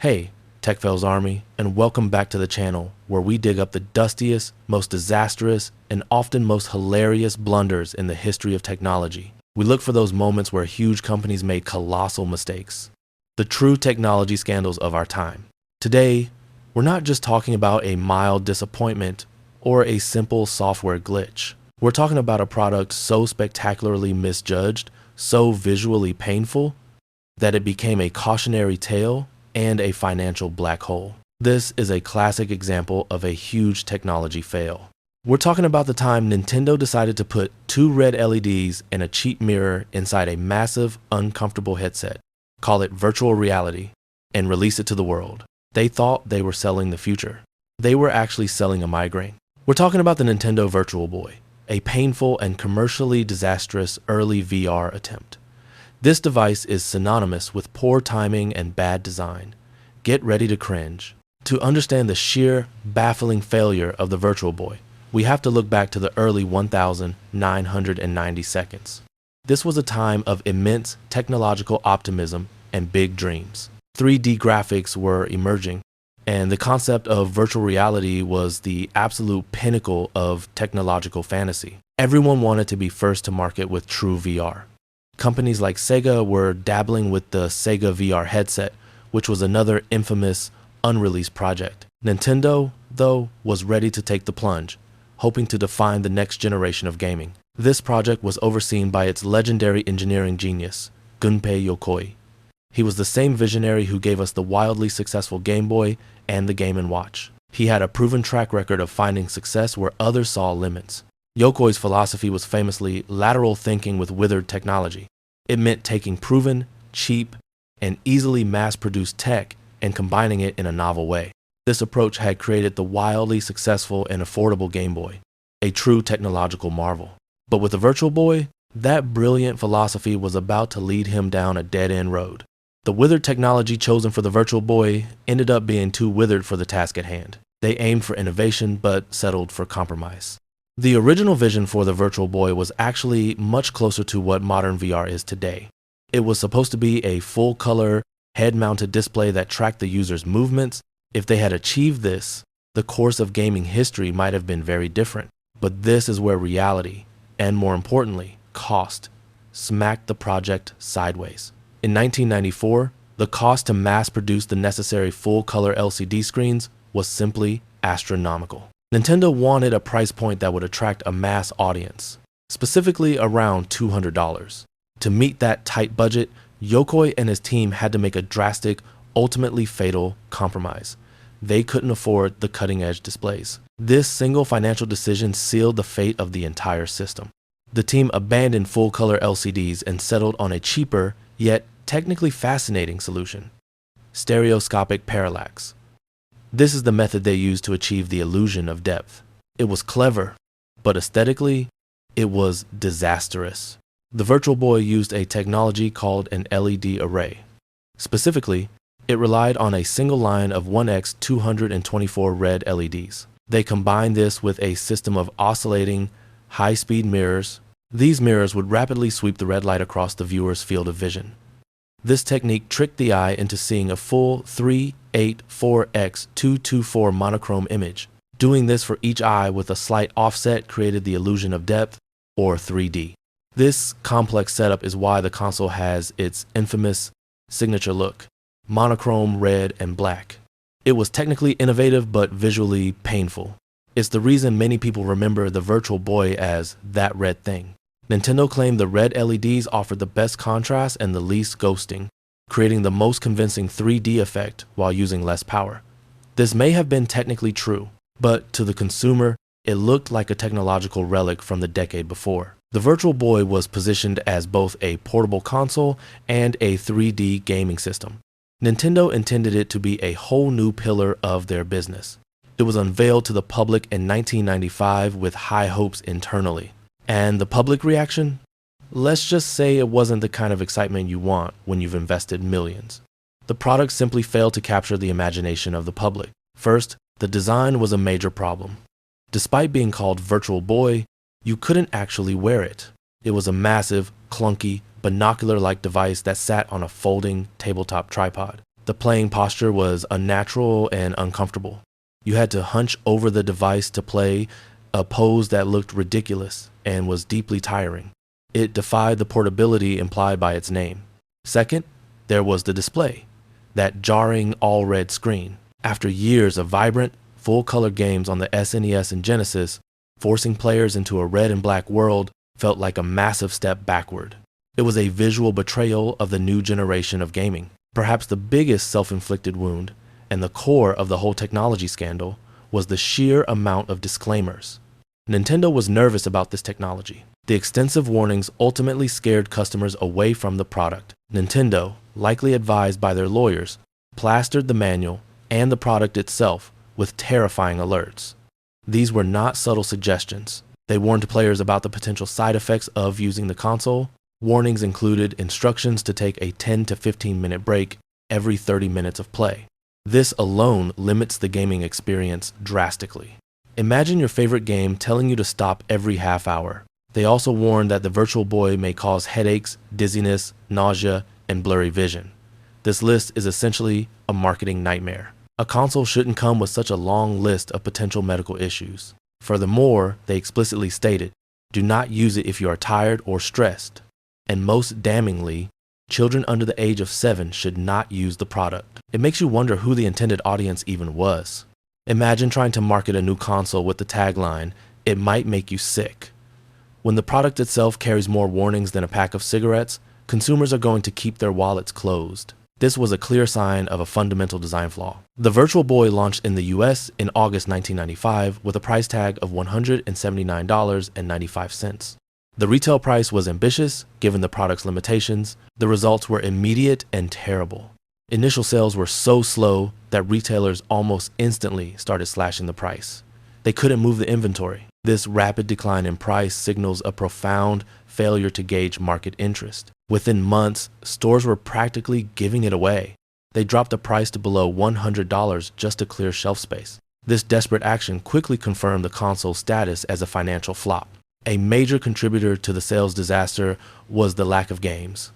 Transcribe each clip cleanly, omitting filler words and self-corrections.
Hey, TechFails Army, and welcome back to the channel where we dig up the dustiest, most disastrous, and often most hilarious blunders in the history of technology. We look for those moments where huge companies made colossal mistakes, the true technology scandals of our time. Today, we're not just talking about a mild disappointment or a simple software glitch. We're talking about a product so spectacularly misjudged, so visually painful, that it became a cautionary tale and a financial black hole. This is a classic example of a huge technology fail. We're talking about the time Nintendo decided to put two red LEDs and a cheap mirror inside a massive, uncomfortable headset, call it virtual reality, and release it to the world. They thought they were selling the future. They were actually selling a migraine. We're talking about the Nintendo Virtual Boy, a painful and commercially disastrous early VR attempt. This device is synonymous with poor timing and bad design. Get ready to cringe. To understand the sheer, baffling failure of the Virtual Boy, we have to look back to the early 1990 seconds. This was a time of immense technological optimism and big dreams. 3D graphics were emerging, and the concept of virtual reality was the absolute pinnacle of technological fantasy. Everyone wanted to be first to market with true VR. Companies like Sega were dabbling with the Sega VR headset, which was another infamous, unreleased project. Nintendo, though, was ready to take the plunge, hoping to define the next generation of gaming. This project was overseen by its legendary engineering genius, Gunpei Yokoi. He was the same visionary who gave us the wildly successful Game Boy and the Game & Watch. He had a proven track record of finding success where others saw limits. Yokoi's philosophy was famously lateral thinking with withered technology. It meant taking proven, cheap, and easily mass-produced tech and combining it in a novel way. This approach had created the wildly successful and affordable Game Boy, a true technological marvel. But with the Virtual Boy, that brilliant philosophy was about to lead him down a dead-end road. The withered technology chosen for the Virtual Boy ended up being too withered for the task at hand. They aimed for innovation but settled for compromise. The original vision for the Virtual Boy was actually much closer to what modern VR is today. It was supposed to be a full-color, head-mounted display that tracked the user's movements. If they had achieved this, the course of gaming history might have been very different. But this is where reality, and more importantly, cost, smacked the project sideways. In 1994, the cost to mass-produce the necessary full-color LCD screens was simply astronomical. Nintendo wanted a price point that would attract a mass audience, specifically around $200. To meet that tight budget, Yokoi and his team had to make a drastic, ultimately fatal compromise. They couldn't afford the cutting-edge displays. This single financial decision sealed the fate of the entire system. The team abandoned full-color LCDs and settled on a cheaper, yet technically fascinating solution: stereoscopic parallax. This is the method they used to achieve the illusion of depth. It was clever, but aesthetically, it was disastrous. The Virtual Boy used a technology called an LED array. Specifically, it relied on a single line of 1x 224 red LEDs. They combined this with a system of oscillating, high-speed mirrors. These mirrors would rapidly sweep the red light across the viewer's field of vision. This technique tricked the eye into seeing a full 384x224 monochrome image. Doing this for each eye with a slight offset created the illusion of depth, or 3D. This complex setup is why the console has its infamous signature look: monochrome red and black. It was technically innovative but visually painful. It's the reason many people remember the Virtual Boy as that red thing. Nintendo claimed the red LEDs offered the best contrast and the least ghosting, creating the most convincing 3D effect while using less power. This may have been technically true, but to the consumer, it looked like a technological relic from the decade before. The Virtual Boy was positioned as both a portable console and a 3D gaming system. Nintendo intended it to be a whole new pillar of their business. It was unveiled to the public in 1995 with high hopes internally. And the public reaction? Let's just say it wasn't the kind of excitement you want when you've invested millions. The product simply failed to capture the imagination of the public. First, the design was a major problem. Despite being called Virtual Boy, you couldn't actually wear it. It was a massive, clunky, binocular-like device that sat on a folding tabletop tripod. The playing posture was unnatural and uncomfortable. You had to hunch over the device to play, a pose that looked ridiculous and was deeply tiring. It defied the portability implied by its name. Second, there was the display, that jarring all-red screen. After years of vibrant, full-color games on the SNES and Genesis, forcing players into a red and black world felt like a massive step backward. It was a visual betrayal of the new generation of gaming. Perhaps the biggest self-inflicted wound, and the core of the whole technology scandal, was the sheer amount of disclaimers. Nintendo was nervous about this technology. The extensive warnings ultimately scared customers away from the product. Nintendo, likely advised by their lawyers, plastered the manual and the product itself with terrifying alerts. These were not subtle suggestions. They warned players about the potential side effects of using the console. Warnings included instructions to take a 10 to 15 minute break every 30 minutes of play. This alone limits the gaming experience drastically. Imagine your favorite game telling you to stop every half hour. They also warned that the Virtual Boy may cause headaches, dizziness, nausea, and blurry vision. This list is essentially a marketing nightmare. A console shouldn't come with such a long list of potential medical issues. Furthermore, they explicitly stated, do not use it if you are tired or stressed. And most damningly, children under the age of 7 should not use the product. It makes you wonder who the intended audience even was. Imagine trying to market a new console with the tagline, "It might make you sick." When the product itself carries more warnings than a pack of cigarettes, consumers are going to keep their wallets closed. This was a clear sign of a fundamental design flaw. The Virtual Boy launched in the US in August 1995 with a price tag of $179.95. The retail price was ambitious, given the product's limitations. The results were immediate and terrible. Initial sales were so slow that retailers almost instantly started slashing the price. They couldn't move the inventory. This rapid decline in price signals a profound failure to gauge market interest. Within months, stores were practically giving it away. They dropped the price to below $100 just to clear shelf space. This desperate action quickly confirmed the console's status as a financial flop. A major contributor to the sales disaster was the lack of games.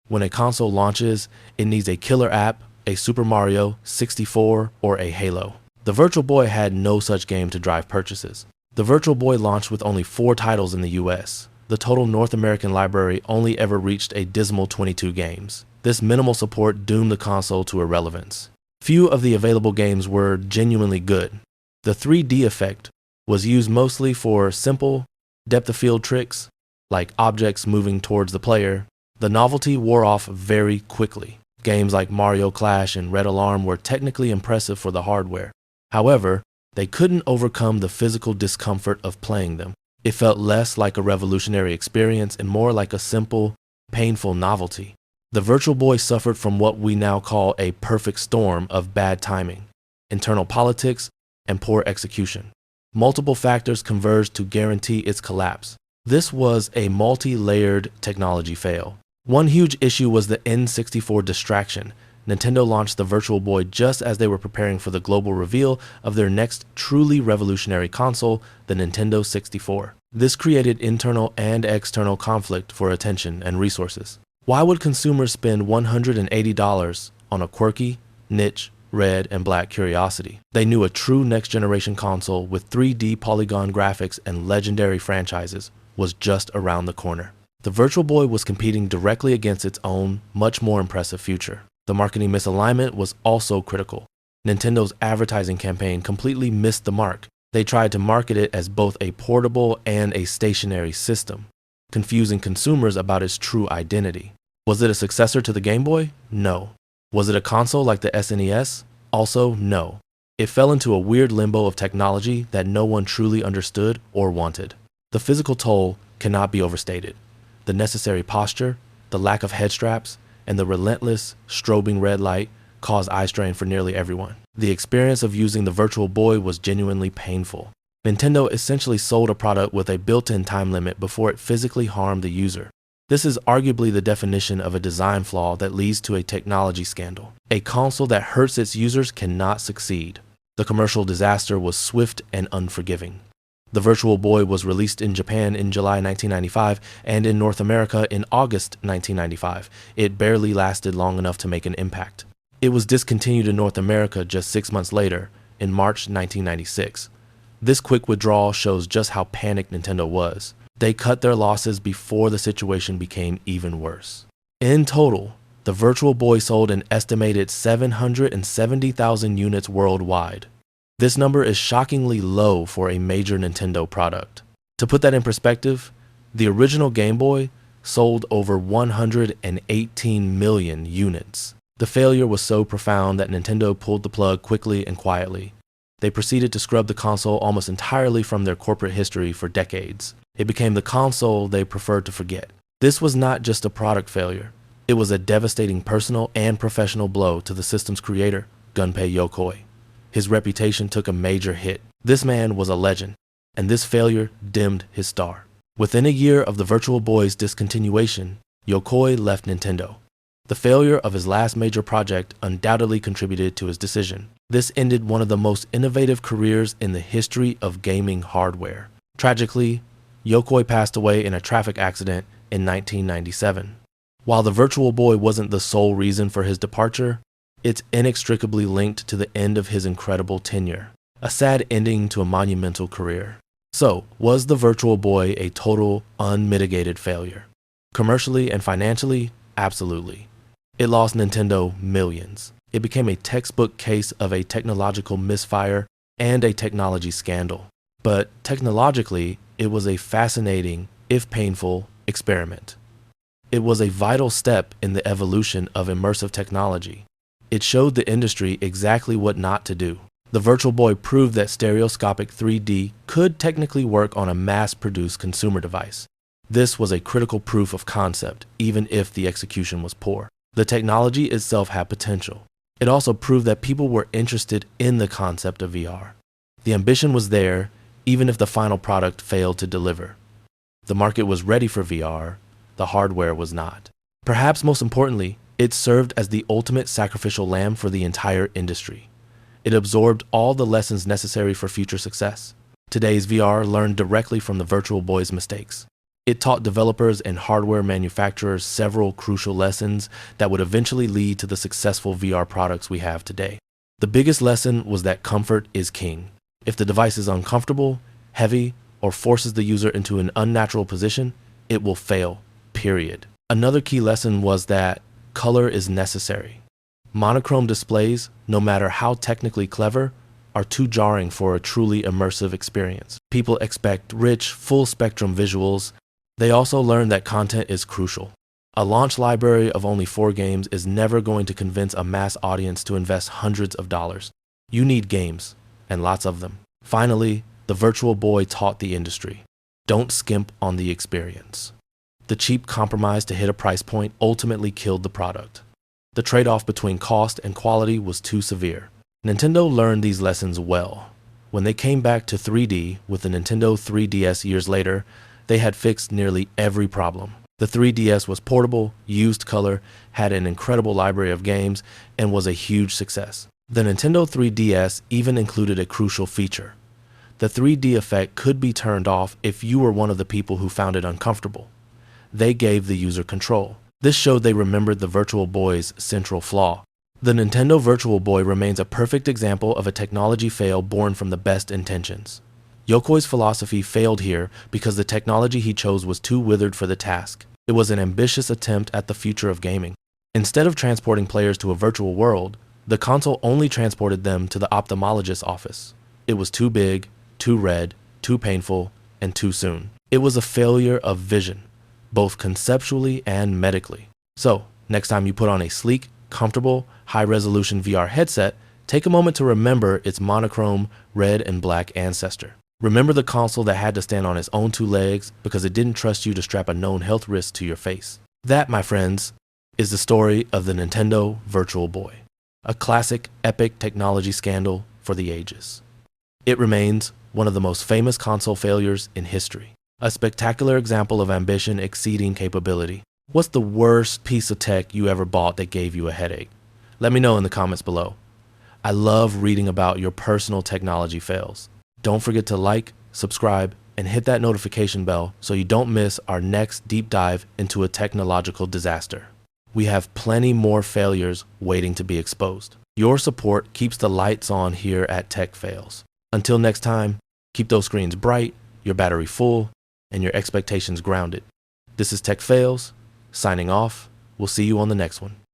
When a console launches, it needs a killer app, a Super Mario, 64, or a Halo. The Virtual Boy had no such game to drive purchases. The Virtual Boy launched with only 4 titles in the US. The total North American library only ever reached a dismal 22 games. This minimal support doomed the console to irrelevance. Few of the available games were genuinely good. The 3D effect was used mostly for simple, depth of field tricks, like objects moving towards the player. The novelty wore off very quickly. Games like Mario Clash and Red Alarm were technically impressive for the hardware. However, they couldn't overcome the physical discomfort of playing them. It felt less like a revolutionary experience and more like a simple, painful novelty. The Virtual Boy suffered from what we now call a perfect storm of bad timing, internal politics, and poor execution. Multiple factors converged to guarantee its collapse. This was a multi-layered technology fail. One huge issue was the N64 distraction. Nintendo launched the Virtual Boy just as they were preparing for the global reveal of their next truly revolutionary console, the Nintendo 64. This created internal and external conflict for attention and resources. Why would consumers spend $180 on a quirky, niche, red and black curiosity? They knew a true next-generation console with 3D polygon graphics and legendary franchises was just around the corner. The Virtual Boy was competing directly against its own, much more impressive future. The marketing misalignment was also critical. Nintendo's advertising campaign completely missed the mark. They tried to market it as both a portable and a stationary system, confusing consumers about its true identity. Was it a successor to the Game Boy? No. Was it a console like the SNES? Also, no. It fell into a weird limbo of technology that no one truly understood or wanted. The physical toll cannot be overstated. The necessary posture, the lack of head straps, and the relentless, strobing red light caused eye strain for nearly everyone. The experience of using the Virtual Boy was genuinely painful. Nintendo essentially sold a product with a built-in time limit before it physically harmed the user. This is arguably the definition of a design flaw that leads to a technology scandal. A console that hurts its users cannot succeed. The commercial disaster was swift and unforgiving. The Virtual Boy was released in Japan in July 1995 and in North America in August 1995. It barely lasted long enough to make an impact. It was discontinued in North America just 6 months later, in March 1996. This quick withdrawal shows just how panicked Nintendo was. They cut their losses before the situation became even worse. In total, the Virtual Boy sold an estimated 770,000 units worldwide. This number is shockingly low for a major Nintendo product. To put that in perspective, the original Game Boy sold over 118 million units. The failure was so profound that Nintendo pulled the plug quickly and quietly. They proceeded to scrub the console almost entirely from their corporate history for decades. It became the console they preferred to forget. This was not just a product failure. It was a devastating personal and professional blow to the system's creator, Gunpei Yokoi. His reputation took a major hit. This man was a legend, and this failure dimmed his star. Within a year of the Virtual Boy's discontinuation, Yokoi left Nintendo. The failure of his last major project undoubtedly contributed to his decision. This ended one of the most innovative careers in the history of gaming hardware. Tragically, Yokoi passed away in a traffic accident in 1997. While the Virtual Boy wasn't the sole reason for his departure, it's inextricably linked to the end of his incredible tenure, a sad ending to a monumental career. So, was the Virtual Boy a total, unmitigated failure? Commercially and financially, absolutely. It lost Nintendo millions. It became a textbook case of a technological misfire and a technology scandal. But technologically, it was a fascinating, if painful, experiment. It was a vital step in the evolution of immersive technology. It showed the industry exactly what not to do. The Virtual Boy proved that stereoscopic 3D could technically work on a mass-produced consumer device. This was a critical proof of concept, even if the execution was poor. The technology itself had potential. It also proved that people were interested in the concept of VR. The ambition was there, even if the final product failed to deliver. The market was ready for VR, the hardware was not. Perhaps most importantly, it served as the ultimate sacrificial lamb for the entire industry. It absorbed all the lessons necessary for future success. Today's VR learned directly from the Virtual Boy's mistakes. It taught developers and hardware manufacturers several crucial lessons that would eventually lead to the successful VR products we have today. The biggest lesson was that comfort is king. If the device is uncomfortable, heavy, or forces the user into an unnatural position, it will fail, period. Another key lesson was that color is necessary. Monochrome displays, no matter how technically clever, are too jarring for a truly immersive experience. People expect rich, full-spectrum visuals. They also learn that content is crucial. A launch library of only 4 games is never going to convince a mass audience to invest hundreds of dollars. You need games, and lots of them. Finally, the Virtual Boy taught the industry. Don't skimp on the experience. The cheap compromise to hit a price point ultimately killed the product. The trade-off between cost and quality was too severe. Nintendo learned these lessons well. When they came back to 3D with the Nintendo 3DS years later, they had fixed nearly every problem. The 3DS was portable, used color, had an incredible library of games, and was a huge success. The Nintendo 3DS even included a crucial feature. The 3D effect could be turned off if you were one of the people who found it uncomfortable. They gave the user control. This showed they remembered the Virtual Boy's central flaw. The Nintendo Virtual Boy remains a perfect example of a technology fail born from the best intentions. Yokoi's philosophy failed here because the technology he chose was too withered for the task. It was an ambitious attempt at the future of gaming. Instead of transporting players to a virtual world, the console only transported them to the ophthalmologist's office. It was too big, too red, too painful, and too soon. It was a failure of vision, both conceptually and medically. So, next time you put on a sleek, comfortable, high-resolution VR headset, take a moment to remember its monochrome red and black ancestor. Remember the console that had to stand on its own 2 legs because it didn't trust you to strap a known health risk to your face. That, my friends, is the story of the Nintendo Virtual Boy, a classic, epic technology scandal for the ages. It remains one of the most famous console failures in history, a spectacular example of ambition exceeding capability. What's the worst piece of tech you ever bought that gave you a headache? Let me know in the comments below. I love reading about your personal technology fails. Don't forget to like, subscribe, and hit that notification bell so you don't miss our next deep dive into a technological disaster. we have plenty more failures waiting to be exposed. Your support keeps the lights on here at Tech Fails. Until next time, keep those screens bright, your battery full, and your expectations grounded. This is Tech Fails, signing off. We'll see you on the next one.